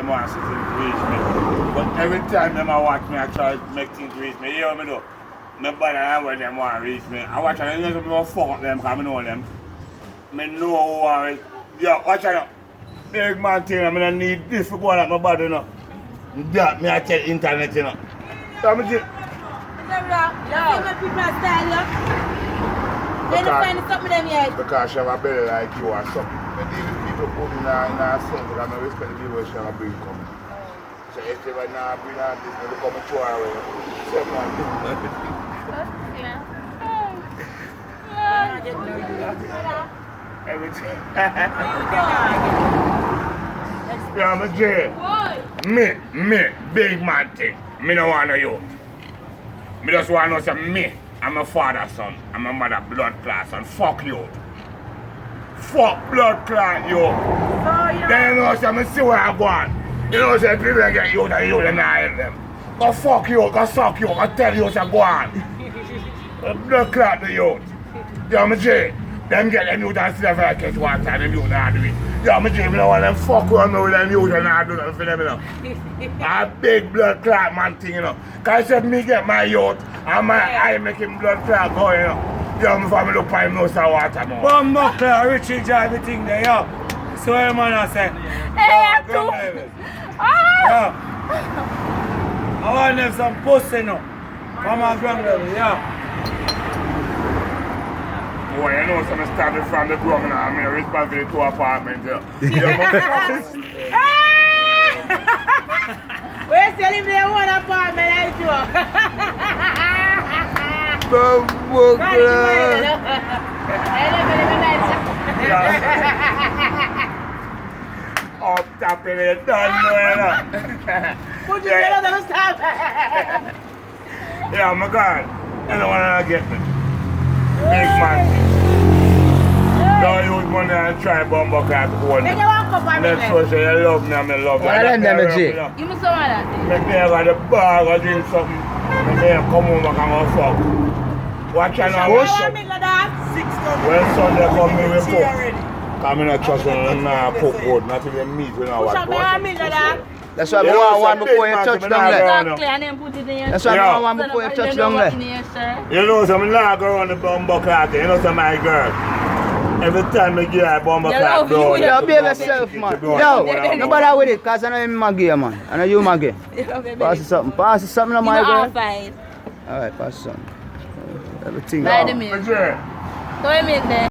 them want to reach me. But every time them I watch me, I try to make things reach me. You hear me though? My body and when them want to reach me. I watch them, you know, fuck up them because I know them. I know who are it. Yo, watch out. Big man thing, I don't need this to go on at my body, you know. That me I tell internet, you know. So I'm just... Because she have a belly like you or something. But even people put me in a sense because I respect the people she have a bring come. So if they were not bring on this, they come to her way. So everything. Yeah, I'm a J. Me, big man thing. Me no want no you. Me just want to know say me. I'm a father son. I'm a mother blood class and fuck you. Fuck blood clot you. Then you know say me see where I go on. You know say people get you and you and I help them. Go fuck you, go suck you, go tell you say go on. Blood clot the youth. Yeah, me J. Them get them youth and still have to catch water and them youth not do it. Yeah, me J. Me don't want them fuck around me with them youth and not do nothing for them, you know. A big blood clot man thing, you know. Cause I said me get my youth and my eye make him blood clot go, you know. Yeah, me family look for him no say water more. Bumbo clot, Richie drive the thing there, yo. So what man I say? Hey, Yo, I want them some pussy now. From my grandmother, yo. Boy, you know some started from the ground now. I'm responsible to apartment there. We're selling them one apartment, I do. Bumbo Up top in it, done there. Put your head on the stop. Yeah, my God. You don't want to get me. Big man. Don't use money and try bumbo card to hold me. Make you walk up on me. Let's show say you love me and I love you. Why them them, G? You must want that. Make me have the bar or drink something. Make me come home and go fuck. Watch out now. When Sunday come, we will cook. Come in a trust when I cook good. Not even meat when I watch. That's why I want one before you touch down there. Exactly, and then put it in your That's why I want one before you touch down there. You know, some I go around the bumbo clock. You know, some my girl. Every time I get a bumbo clock, bro. Yo, behave yourself, man. Yo, nobody with it, because I know you're my girl, man. I know you my girl. Pass it something. Pass it something, my girl. Alright, pass it something. Everything. By the minute. Go ahead, there.